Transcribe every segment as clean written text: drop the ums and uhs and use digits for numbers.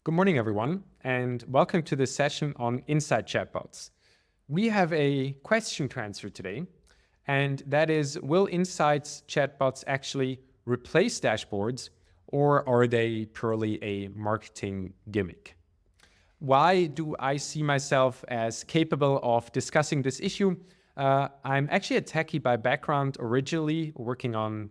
Good morning, everyone, and welcome to this session on Insight Chatbots. We have a question to answer today, and that is, will Insight's chatbots actually replace dashboards, or are they purely a marketing gimmick? Why do I see myself as capable of discussing this issue? I'm actually a techie by background, originally working on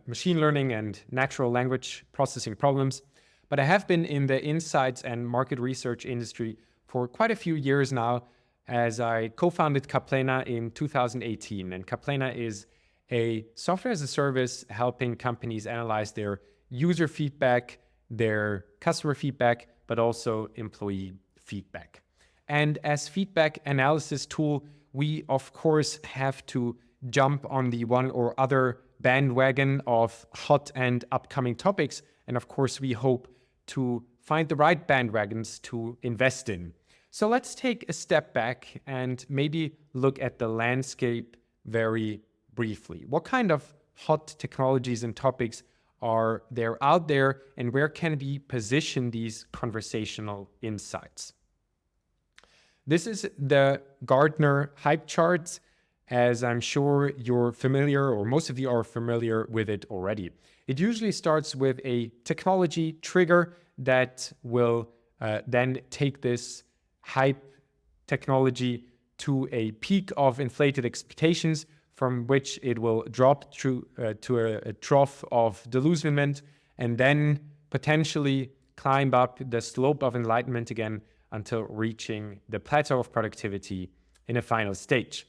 machine learning and natural language processing problems. But I have been in the insights and market research industry for quite a few years now, as I co-founded Caplena in 2018. And Caplena is a software as a service helping companies analyze their user feedback, their customer feedback, but also employee feedback. And as feedback analysis tool, we of course have to jump on the one or other bandwagon of hot and upcoming topics. And of course, we hope to find the right bandwagons to invest in. So let's take a step back and maybe look at the landscape very briefly. What kind of hot technologies and topics are there out there, and where can we position these conversational insights? This is the Gardner hype chart, as I'm sure you're familiar, or most of you are familiar with it already. It usually starts with a technology trigger that will then take this hype technology to a peak of inflated expectations, from which it will drop to a trough of delusionment, and then potentially climb up the slope of enlightenment again until reaching the plateau of productivity in a final stage.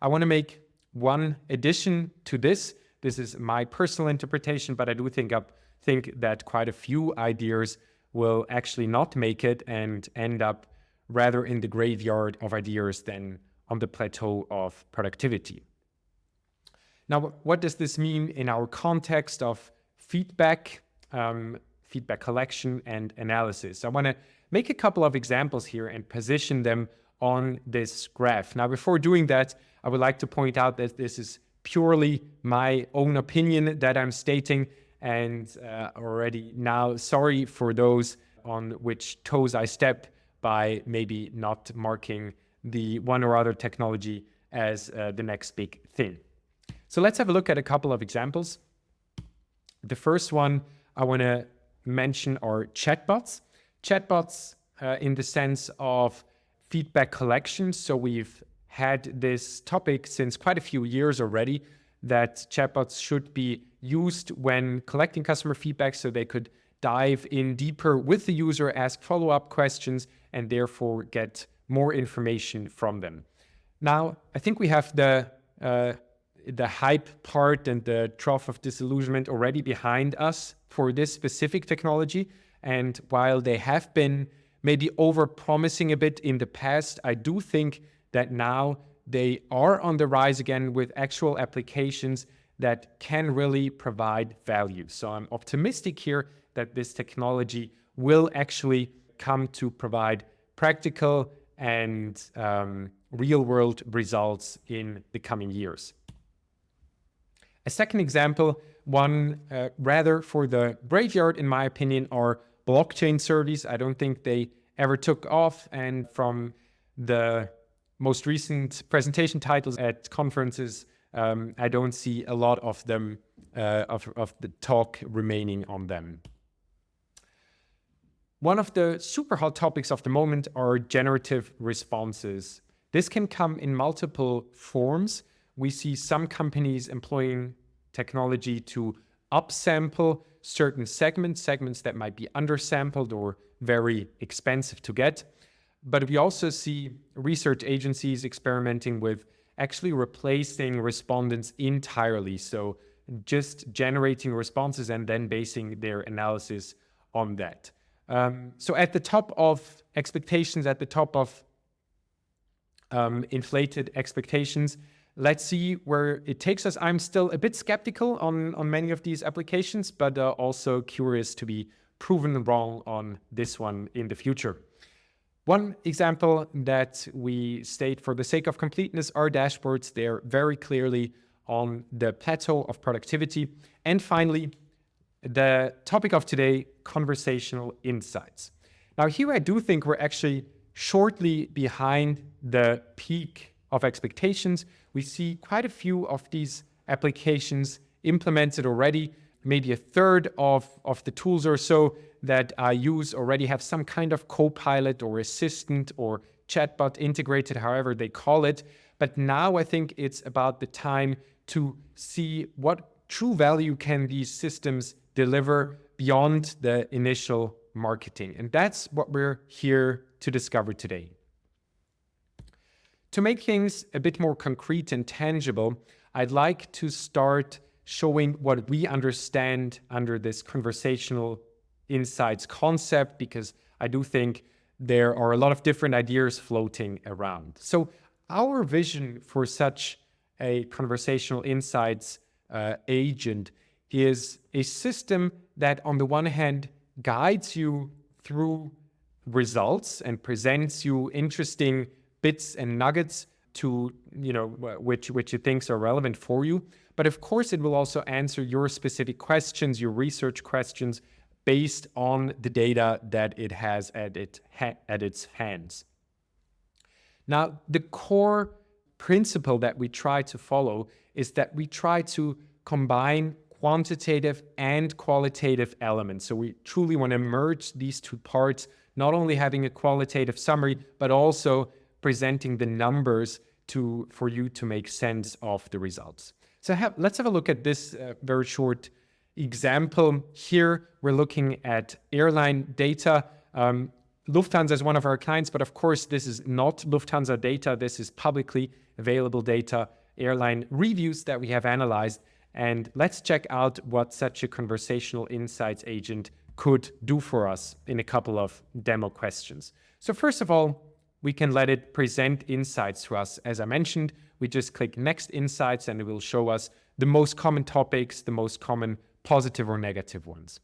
I want to make one addition to this. This is my personal interpretation, but I do think that quite a few ideas will actually not make it and end up rather in the graveyard of ideas than on the plateau of productivity. Now, what does this mean in our context of feedback, feedback collection and analysis? I want to make a couple of examples here and position them on this graph. Now, before doing that, I would like to point out that this is purely my own opinion that I'm stating, and already now sorry for those on which toes I step by maybe not marking the one or other technology as the next big thing. So let's have a look at a couple of examples. The first one I want to mention are chatbots. Chatbots in the sense of feedback collection. So we've had this topic since quite a few years already, that chatbots should be used when collecting customer feedback so they could dive in deeper with the user, ask follow-up questions, and therefore get more information from them. Now, I think we have the hype part and the trough of disillusionment already behind us for this specific technology. And while they have been maybe over-promising a bit in the past, I do think that now they are on the rise again with actual applications that can really provide value. So I'm optimistic here that this technology will actually come to provide practical and real-world results in the coming years. A second example, one rather for the graveyard, in my opinion, are blockchain services. I don't think they ever took off, and from the most recent presentation titles at conferences, I don't see a lot of them, of the talk remaining on them. One of the super hot topics of the moment are generative responses. This can come in multiple forms. We see some companies employing technology to upsample certain segments that might be undersampled or very expensive to get. But we also see research agencies experimenting with actually replacing respondents entirely. So just generating responses and then basing their analysis on that. So at the top of expectations, at the top of inflated expectations, let's see where it takes us. I'm still a bit skeptical on many of these applications, but also curious to be proven wrong on this one in the future. One example that we state for the sake of completeness are dashboards. They're very clearly on the plateau of productivity. And finally, the topic of today, conversational insights. Now here I do think we're actually shortly behind the peak of expectations. We see quite a few of these applications implemented already. Maybe a third of the tools or so that I use already have some kind of co-pilot or assistant or chatbot integrated, however they call it. But now I think it's about the time to see what true value can these systems deliver beyond the initial marketing. And that's what we're here to discover today. To make things a bit more concrete and tangible, I'd like to start showing what we understand under this conversational insights concept, because I do think there are a lot of different ideas floating around. So our vision for such a conversational insights agent is a system that on the one hand guides you through results and presents you interesting bits and nuggets to, which you think are relevant for you. But of course, it will also answer your specific questions, your research questions, based on the data that it has at its hands. Now, the core principle that we try to follow is that we try to combine quantitative and qualitative elements. So we truly want to merge these two parts, not only having a qualitative summary, but also presenting the numbers for you to make sense of the results. So let's have a look at this very short example. Here, we're looking at airline data. Lufthansa is one of our clients, but of course, this is not Lufthansa data. This is publicly available data, airline reviews that we have analyzed. And let's check out what such a conversational insights agent could do for us in a couple of demo questions. So first of all, we can let it present insights to us. As I mentioned, we just click Next Insights and it will show us the most common topics, the most common positive or negative ones.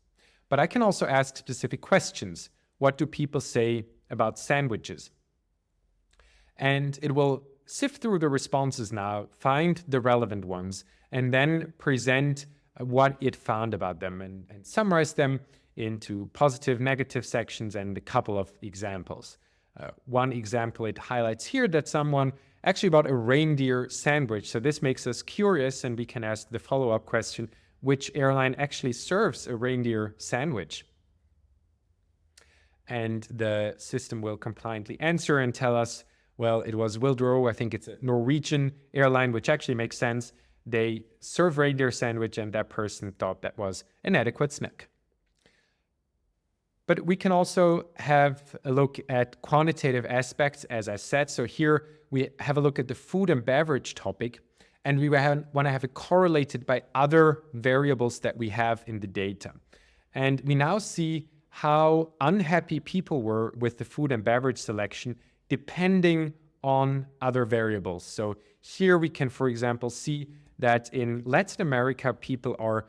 But I can also ask specific questions. What do people say about sandwiches? And it will sift through the responses now, find the relevant ones, and then present what it found about them and summarize them into positive, negative sections and a couple of examples. One example it highlights here that someone actually bought a reindeer sandwich. So this makes us curious and we can ask the follow-up question, which airline actually serves a reindeer sandwich? And the system will compliantly answer and tell us, well, it was Wildro. I think it's a Norwegian airline, which actually makes sense. They serve reindeer sandwich and that person thought that was an adequate snack. But we can also have a look at quantitative aspects, as I said. So here we have a look at the food and beverage topic, and we want to have it correlated by other variables that we have in the data. And we now see how unhappy people were with the food and beverage selection depending on other variables. So here we can, for example, see that in Latin America, people are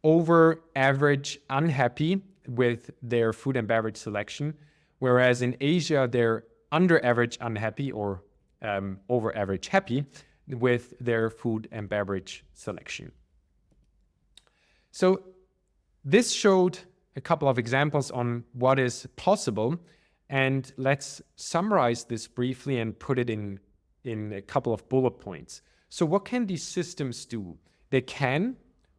over average unhappy with their food and beverage selection, whereas in Asia, they're under average unhappy or over average happy with their food and beverage selection. So this showed a couple of examples on what is possible, and let's summarize this briefly and put it in a couple of bullet points. So what can these systems do? They can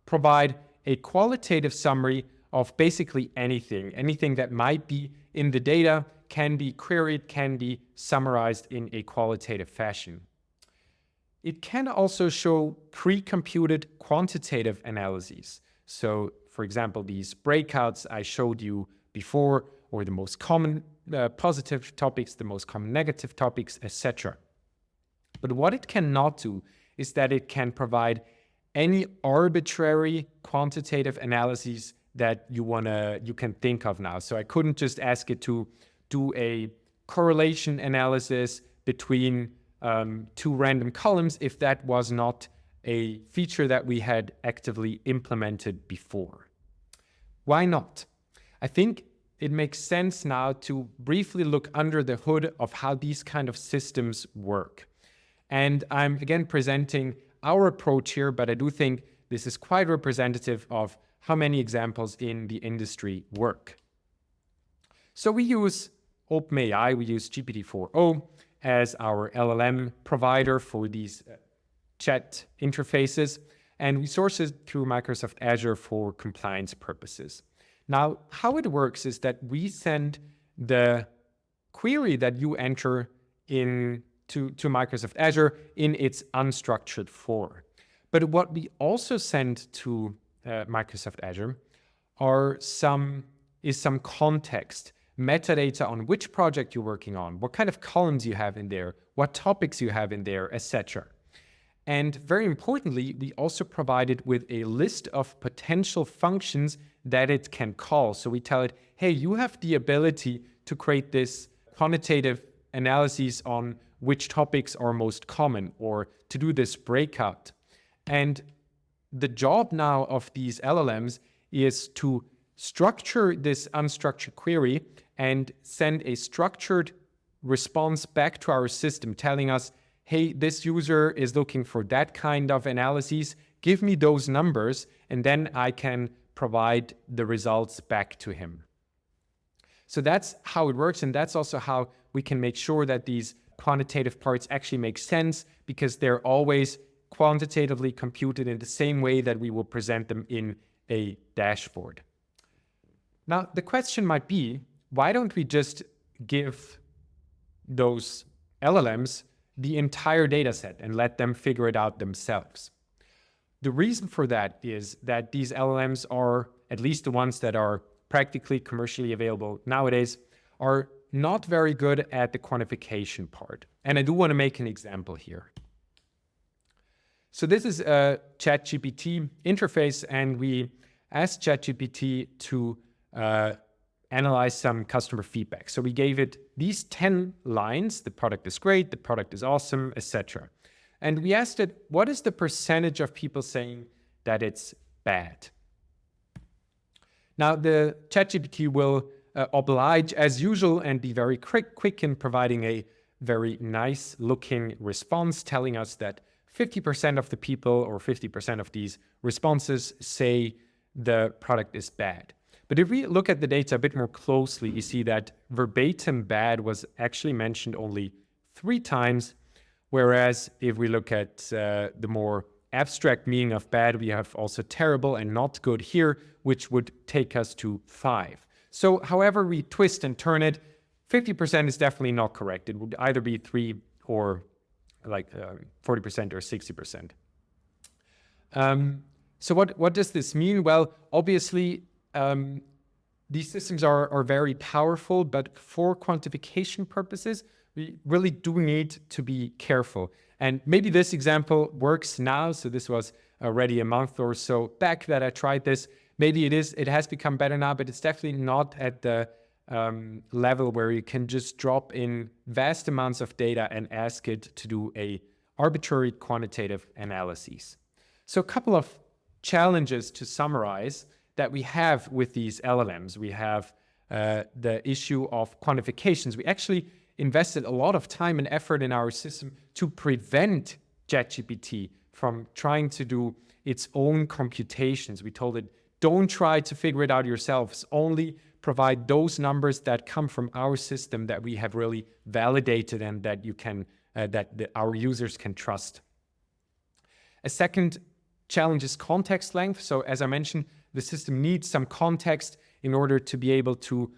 provide a qualitative summary of basically anything that might be in the data can be queried, can be summarized in a qualitative fashion. It can also show pre-computed quantitative analyses. So, for example, these breakouts I showed you before, or the most common positive topics, the most common negative topics, etc. But what it cannot do is that it can provide any arbitrary quantitative analyses that you can think of now. So I couldn't just ask it to do a correlation analysis between two random columns if that was not a feature that we had actively implemented before. Why not? I think it makes sense now to briefly look under the hood of how these kind of systems work. And I'm again presenting our approach here, but I do think this is quite representative of how many examples in the industry work. So we use OpenAI, we use GPT-4o as our LLM provider for these chat interfaces, and we source it through Microsoft Azure for compliance purposes. Now, how it works is that we send the query that you enter to Microsoft Azure in its unstructured form. But what we also send to Microsoft Azure is some context, metadata on which project you're working on, what kind of columns you have in there, what topics you have in there, etc. And very importantly, we also provide it with a list of potential functions that it can call. So we tell it, hey, you have the ability to create this quantitative analysis on which topics are most common, or to do this breakout. And the job now of these LLMs is to structure this unstructured query and send a structured response back to our system telling us, hey, this user is looking for that kind of analyses, give me those numbers, and then I can provide the results back to him. So that's how it works, and that's also how we can make sure that these quantitative parts actually make sense, because they're always quantitatively computed in the same way that we will present them in a dashboard. Now, the question might be, why don't we just give those LLMs the entire data set and let them figure it out themselves? The reason for that is that these LLMs are, at least the ones that are practically commercially available nowadays, are not very good at the quantification part. And I do want to make an example here. So this is a ChatGPT interface, and we asked ChatGPT to analyze some customer feedback. So we gave it these 10 lines: the product is great, the product is awesome, etc. And we asked it, what is the percentage of people saying that it's bad? Now, the ChatGPT will oblige as usual and be very quick in providing a very nice looking response, telling us that 50% of the people, or 50% of these responses, say the product is bad. But if we look at the data a bit more closely, you see that verbatim bad was actually mentioned only 3 times, whereas if we look at the more abstract meaning of bad, we have also terrible and not good here, which would take us to 5. So however we twist and turn it, 50% is definitely not correct. It would either be 3 or like 40% or 60%. So what does this mean? Well, obviously, these systems are very powerful, but for quantification purposes, we really do need to be careful. And maybe this example works now. So this was already a month or so back that I tried this. Maybe it has become better now, but it's definitely not at the level where you can just drop in vast amounts of data and ask it to do a arbitrary quantitative analysis. So a couple of challenges to summarize that we have with these LLMs. We have the issue of quantifications. We actually invested a lot of time and effort in our system to prevent ChatGPT from trying to do its own computations. We told it, don't try to figure it out yourselves, only provide those numbers that come from our system that we have really validated and that you can, our users can trust. A second challenge is context length. So as I mentioned, the system needs some context in order to be able to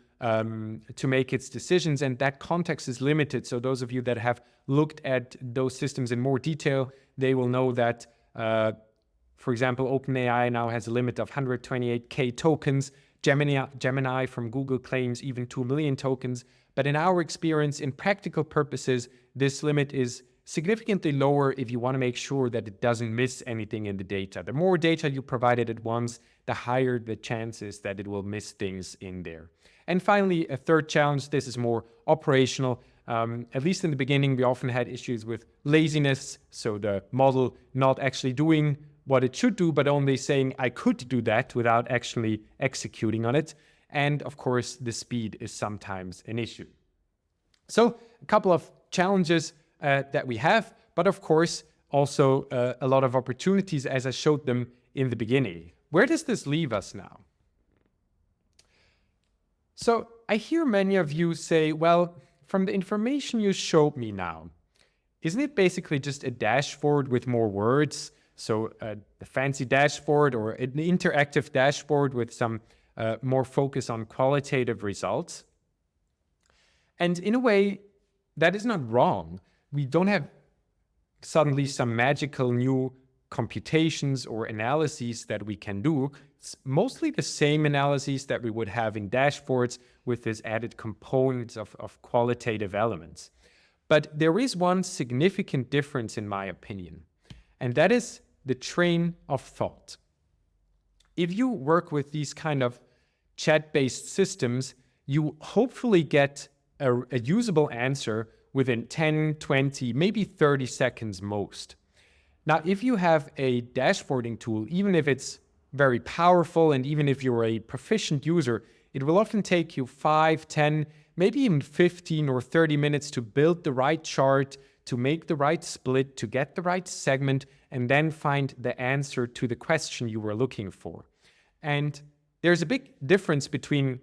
make its decisions, and that context is limited. So those of you that have looked at those systems in more detail, they will know that, for example, OpenAI now has a limit of 128K tokens. Gemini from Google claims even 2 million tokens. But in our experience, in practical purposes, this limit is significantly lower if you want to make sure that it doesn't miss anything in the data. The more data you provide it at once, the higher the chances that it will miss things in there. And finally, a third challenge, this is more operational. At least in the beginning, we often had issues with laziness. So the model not actually doing what it should do, but only saying, I could do that without actually executing on it. And of course, the speed is sometimes an issue. So a couple of challenges that we have, but of course, also a lot of opportunities as I showed them in the beginning. Where does this leave us now? So I hear many of you say, well, from the information you showed me now, isn't it basically just a dashboard with more words? So a fancy dashboard or an interactive dashboard with some more focus on qualitative results? And in a way, that is not wrong. We don't have suddenly some magical new computations or analyses that we can do. It's mostly the same analyses that we would have in dashboards with this added components of qualitative elements. But there is one significant difference in my opinion, and that is the train of thought. If you work with these kind of chat-based systems, you hopefully get a usable answer within 10, 20, maybe 30 seconds most. Now, if you have a dashboarding tool, even if it's very powerful and even if you're a proficient user, it will often take you 5, 10, maybe even 15 or 30 minutes to build the right chart, to make the right split, to get the right segment, and then find the answer to the question you were looking for. And there's a big difference between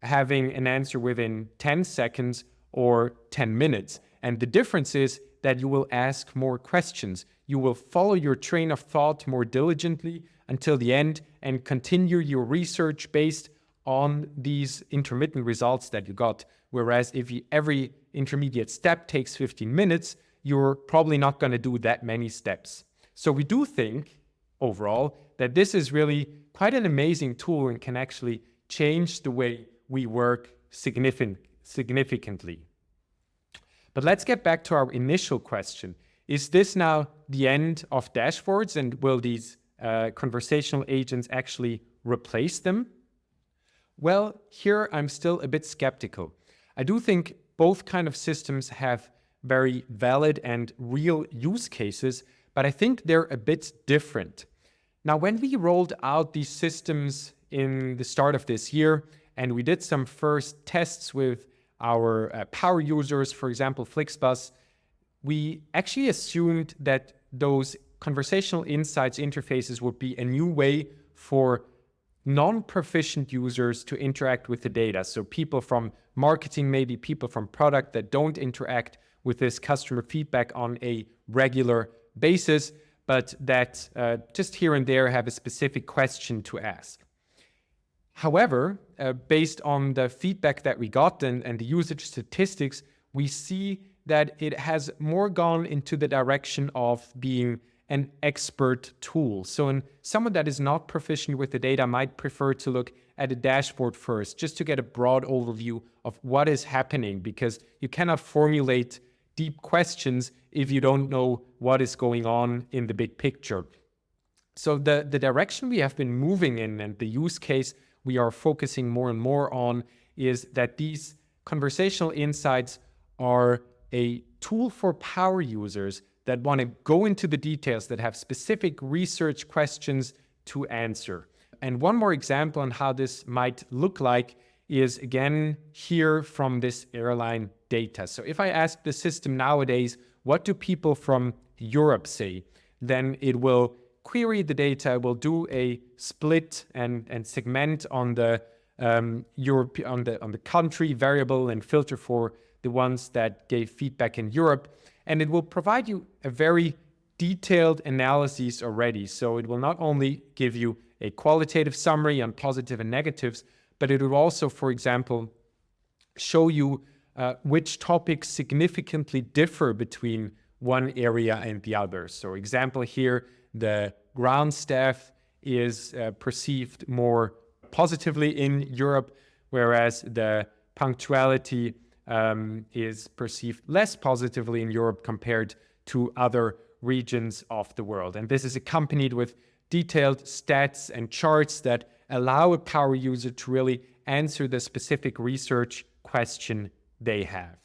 having an answer within 10 seconds or 10 minutes. And the difference is that you will ask more questions. You will follow your train of thought more diligently until the end and continue your research based on these intermittent results that you got. Whereas if every intermediate step takes 15 minutes, you're probably not going to do that many steps. So we do think overall that this is really quite an amazing tool and can actually change the way we work significantly. But let's get back to our initial question. Is this now the end of dashboards, and will these conversational agents actually replace them? Well, here I'm still a bit skeptical. I do think both kind of systems have very valid and real use cases, but I think they're a bit different. Now, when we rolled out these systems in the start of this year, and we did some first tests with our power users, for example, Flixbus, we actually assumed that those conversational insights interfaces would be a new way for non-proficient users to interact with the data. So people from marketing, maybe people from product that don't interact with this customer feedback on a regular basis, but that just here and there have a specific question to ask. However, based on the feedback that we got and the usage statistics, we see that it has more gone into the direction of being an expert tool. So someone that is not proficient with the data might prefer to look at a dashboard first, just to get a broad overview of what is happening, because you cannot formulate deep questions if you don't know what is going on in the big picture. So the direction we have been moving in and the use case we are focusing more and more on is that these conversational insights are a tool for power users that want to go into the details, that have specific research questions to answer. And one more example on how this might look like is, again, here from this airline data. So if I ask the system nowadays, what do people from Europe say? Then it will query the data, will do a split and segment on the Europe, on the country variable and filter for the ones that gave feedback in Europe. And it will provide you a very detailed analysis already. So it will not only give you a qualitative summary on positive and negatives, but it will also, for example, show you which topics significantly differ between one area and the other. So example here, the ground staff is perceived more positively in Europe, whereas the punctuality is perceived less positively in Europe compared to other regions of the world. And this is accompanied with detailed stats and charts that allow a power user to really answer the specific research question they have.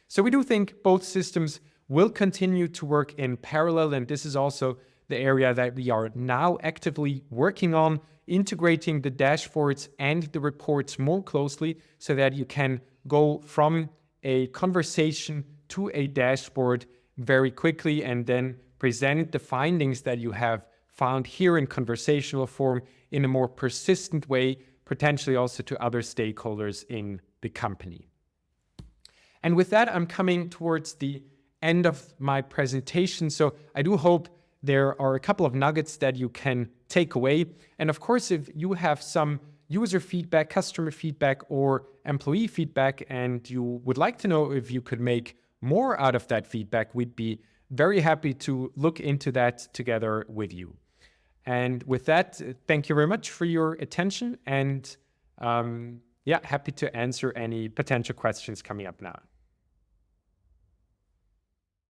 So we do think both systems will continue to work in parallel, and this is also the area that we are now actively working on, integrating the dashboards and the reports more closely so that you can go from a conversation to a dashboard very quickly and then present the findings that you have found here in conversational form in a more persistent way potentially also to other stakeholders in the company. And with that, I'm coming towards the end of my presentation. So I do hope there are a couple of nuggets that you can take away. And of course, if you have some user feedback, customer feedback, or employee feedback, and you would like to know if you could make more out of that feedback, we'd be very happy to look into that together with you. And with that, thank you very much for your attention, and happy to answer any potential questions coming up now.